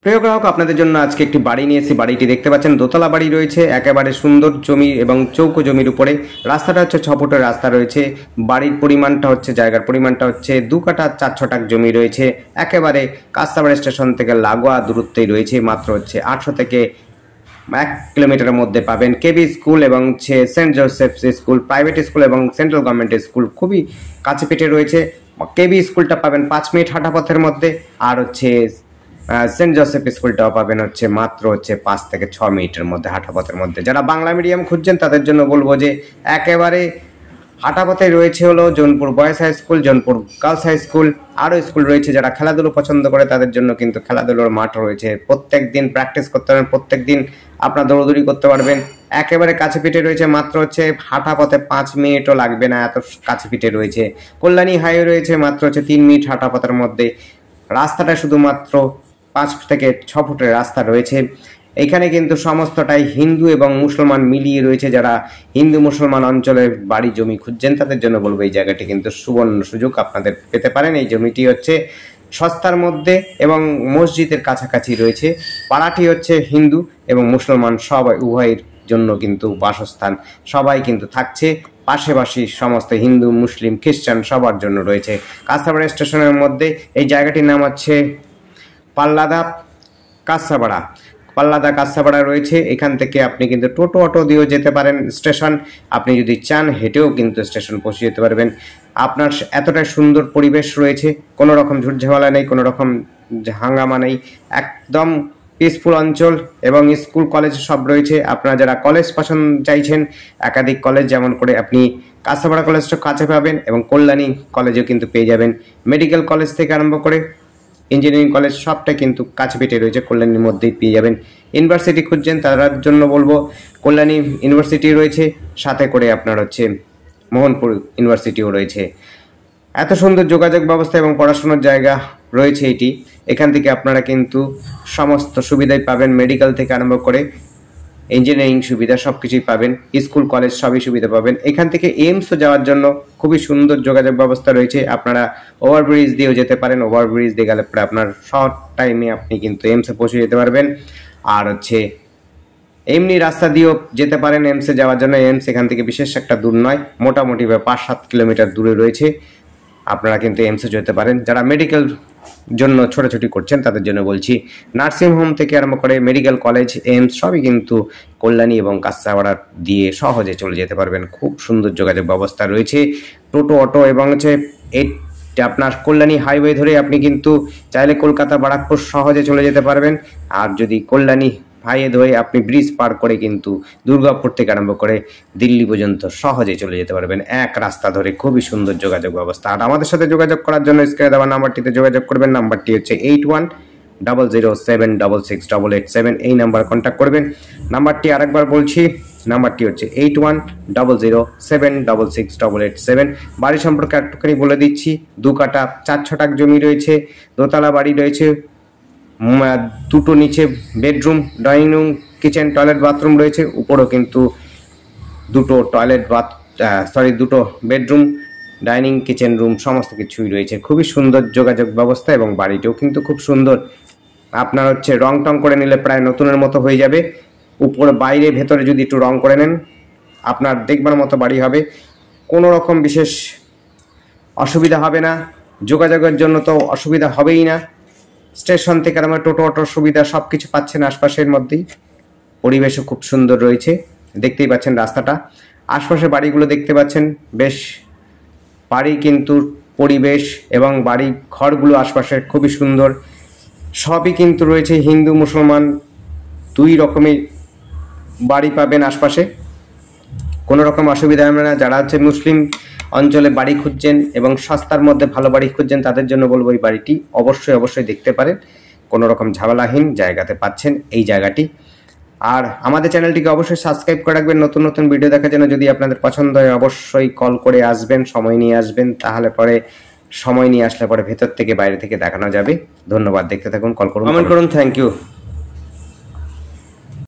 প্রিয় গ্রাহক, আপনাদের জন্য আজকে একটি বাড়ি নিয়ে এসেছি। বাড়িটি দেখতে পাচ্ছেন দোতলা বাড়ি রয়েছে, একেবারে সুন্দর জমি এবং চৌকো জমির উপরে। রাস্তাটা হচ্ছে 6 ফুটের রাস্তা রয়েছে। বাড়ির পরিমাণটা হচ্ছে, জায়গার পরিমাণটা হচ্ছে 2 কাঠা 4 ছটাক জমি রয়েছে। একেবারে কাস্তাবাড়ি স্টেশন থেকে লাগোয়া দূরত্বেই রয়েছে। মাত্র হচ্ছে 800 থেকে 1 কিলোমিটারের মধ্যে পাবেন কেবি স্কুল এবং হচ্ছে Saint Joseph's school, private school এবং সেন্ট্রাল গভর্নমেন্ট স্কুল খুবই কাছে পিঠে রয়েছে। কেবি স্কুলটা পাবেন 5 মিনিট হাঁটা পথের মধ্যে, আর হচ্ছে সেন্ট জোসেফ স্কুলটাও পাবেন হচ্ছে মাত্র হচ্ছে 5 থেকে 6 মিনিটের মধ্যে হাঁটা পথের মধ্যে। যারা বাংলা মিডিয়াম খুঁজছেন তাদের জন্য বলবো যে একেবারে হাঁটা পথে রয়েছে হলো Jonpur boys high school, Jonpur girls high school, আরও স্কুল রয়েছে। যারা খেলাধুলো পছন্দ করে তাদের জন্য কিন্তু খেলাধুলোর মাঠ রয়েছে। প্রত্যেক দিন প্র্যাকটিস করতে পারবেন, প্রত্যেক দিন আপনার দৌড়দৌড়ি করতে পারবেন। একেবারে কাছে পিঠে রয়েছে, মাত্র হচ্ছে হাঁটা পথে 5 মিনিটও লাগবে না, এত কাছে পিঠে রয়েছে। কল্যাণী হাইওয়ে রয়েছে মাত্র হচ্ছে 3 মিনিট হাঁটা পথের মধ্যে। রাস্তাটা শুধুমাত্র 5 থেকে 6 ফুটের রাস্তা রয়েছে। এখানে কিন্তু সমস্তটাই হিন্দু এবং মুসলমান মিলিয়ে রয়েছে। যারা হিন্দু মুসলমান অঞ্চলের বাড়ি জমি খুঁজছেন তাদের জন্য বলবো এই জায়গাটি কিন্তু সুবর্ণ সুযোগ আপনাদের পেতে পারেন। এই জমিটি হচ্ছে সস্তার মধ্যে এবং মসজিদের কাছাকাছি রয়েছে। পাড়াটি হচ্ছে হিন্দু এবং মুসলমান সবাই উভয়ের জন্য কিন্তু বাসস্থান, সবাই কিন্তু থাকছে। পাশাপাশি সমস্ত হিন্দু মুসলিম খ্রিস্টান সবার জন্য রয়েছে। কাঁসাপাড়া স্টেশনের মধ্যে এই জায়গাটির নাম হচ্ছে পাল্লাদা কাঁসাপাড়া। পাল্লাদা কাঁসাপাড়া রয়েছে। এখান থেকে আপনি কিন্তু টোটো অটো দিয়েও যেতে পারেন স্টেশন। আপনি যদি চান হেঁটেও কিন্তু স্টেশন পৌঁছে যেতে পারবেন। আপনার এতটাই সুন্দর পরিবেশ রয়েছে, কোনো রকম ঝুটঝামেলা নেই, কোনো রকম হাঙ্গামা নেই, একদম পিসফুল অঞ্চল এবং স্কুল কলেজ সব রয়েছে। আপনারা যারা কলেজ পছন্দ চাইছেন, একাধিক কলেজ, যেমন করে আপনি কাঁসাপাড়া কলেজটা কাছে পাবেন এবং কল্যাণী কলেজও কিন্তু পেয়ে যাবেন। মেডিকেল কলেজ থেকে আরম্ভ করে ইঞ্জিনিয়ারিং কলেজ সবটা কিন্তু কাছে পিঠে রয়েছে, কল্যাণীর মধ্যেই পেয়ে যাবেন। ইউনিভার্সিটি খুঁজছেন তার জন্য বলবো কল্যাণী ইউনিভার্সিটি রয়েছে, সাথে করে আপনার হচ্ছে মোহনপুর ইউনিভার্সিটিও রয়েছে। এত সুন্দর যোগাযোগ ব্যবস্থা এবং পড়াশোনার জায়গা রয়েছে এটি। এখান থেকে আপনারা কিন্তু সমস্ত সুবিধাই পাবেন, মেডিকেল থেকে আরম্ভ করে ইঞ্জিনিয়ারিং সুবিধা সব কিছুই পাবেন, স্কুল কলেজ সবই সুবিধা পাবেন। এখান থেকে এইমসও যাওয়ার জন্য খুবই সুন্দর যোগাযোগ ব্যবস্থা রয়েছে। আপনারা ওভারব্রিজ দিয়েও যেতে পারেন, ওভারব্রিজ দিয়ে গেলে পরে আপনার শর্ট টাইমে আপনি কিন্তু এইমসে পৌঁছে যেতে পারবেন। আর হচ্ছে এমনি রাস্তা দিয়েও যেতে পারেন এইমসে যাওয়ার জন্য। এইমস এখান থেকে বিশেষ একটা দূর নয়, মোটামুটি 5-7 কিলোমিটার দূরে রয়েছে। আপনারা কিন্তু এইমসে যেতে পারেন। যারা মেডিকেল জন্য ছোটাছুটি করছেন তাদের জন্য বলছি, নার্সিং হোম থেকে আরম্ভ করে মেডিকেল কলেজ, এইমস সবই কিন্তু কল্যাণী এবং কাঁসাপাড়া দিয়ে সহজে চলে যেতে পারবেন। খুব সুন্দর যোগাযোগ ব্যবস্থা রয়েছে, টোটো অটো এবং হচ্ছে আপনার কল্যাণী হাইওয়ে ধরে আপনি কিন্তু চাইলে কলকাতা বারাকপুর সহজে চলে যেতে পারবেন। আর যদি কল্যাণী হাইওয়ে ধরে আপনি ব্রিজ পার করে কিন্তু দুর্গাপুর থেকে আরম্ভ করে দিল্লি পর্যন্ত সহজে চলে যেতে পারবেন এক রাস্তা ধরে। খুবই সুন্দর যোগাযোগ ব্যবস্থা। আর আমাদের সাথে যোগাযোগ করার জন্য স্ক্রিনে দেওয়া নাম্বারটিতে যোগাযোগ করবেন। নাম্বারটি হচ্ছে 8100786887। এই নাম্বার কন্ট্যাক্ট করবেন। নাম্বারটি আরেকবার বলছি, নাম্বারটি হচ্ছে 8100786887। বাড়ি সম্পর্কে একটুখানি বলে দিচ্ছি, 2 কাঠা 4 ছটাক জমি রয়েছে, দোতলা বাড়ি রয়েছে, 2টো নিচে bedroom, dining room, kitchen, toilet, bathroom রয়েছে। উপরেও কিন্তু 2টো বেডরুম, ডাইনিং, কিচেন রুম সমস্ত কিছুই রয়েছে। খুবই সুন্দর যোগাযোগ ব্যবস্থা এবং বাড়িটিও কিন্তু খুব সুন্দর। আপনার হচ্ছে রং টং করে নিলে প্রায় নতুনের মতো হয়ে যাবে। উপরে বাইরে ভেতরে যদি একটু রং করে নেন আপনার দেখবার মতো বাড়ি হবে। কোনো রকম বিশেষ অসুবিধা হবে না। যোগাযোগের জন্য তো অসুবিধা হবেই না। স্টেশন থেকে আমরা টোটো অটোর সুবিধা সব কিছু পাচ্ছেন আশপাশের মধ্যেই। পরিবেশও খুব সুন্দর রয়েছে, দেখতেই পাচ্ছেন রাস্তাটা। আশপাশে বাড়িগুলো দেখতে পাচ্ছেন, বেশ বাড়ি কিন্তু পরিবেশ এবং বাড়ি ঘরগুলো আশপাশে খুবই সুন্দর। সবই কিন্তু রয়েছে হিন্দু মুসলমান 2 রকমের বাড়ি পাবেন আশপাশে, কোনো রকম অসুবিধা হবে না। যারা হচ্ছে মুসলিম অঞ্চলে বাড়ি খুঁজছেন এবং সস্তার মধ্যে ভালো বাড়ি খুঁজছেন তাদের জন্য বলবো এই বাড়িটি অবশ্যই দেখতে পারেন। কোনো রকম ঝামেলাহীন জায়গাতে পাচ্ছেন এই জায়গাটি। আর আমাদের চ্যানেলটিকে অবশ্যই সাবস্ক্রাইব করে রাখবেন নতুন নতুন ভিডিও দেখার জন্য। যদি আপনাদের পছন্দ হয় অবশ্যই কল করে আসবেন, সময় নিয়ে আসবেন, তাহলে পরে সময় নিয়ে আসলে পরে ভেতর থেকে বাইরে থেকে দেখানো যাবে। ধন্যবাদ, দেখতে থাকুন, কল করুন, কমেন্ট করুন। Thank you.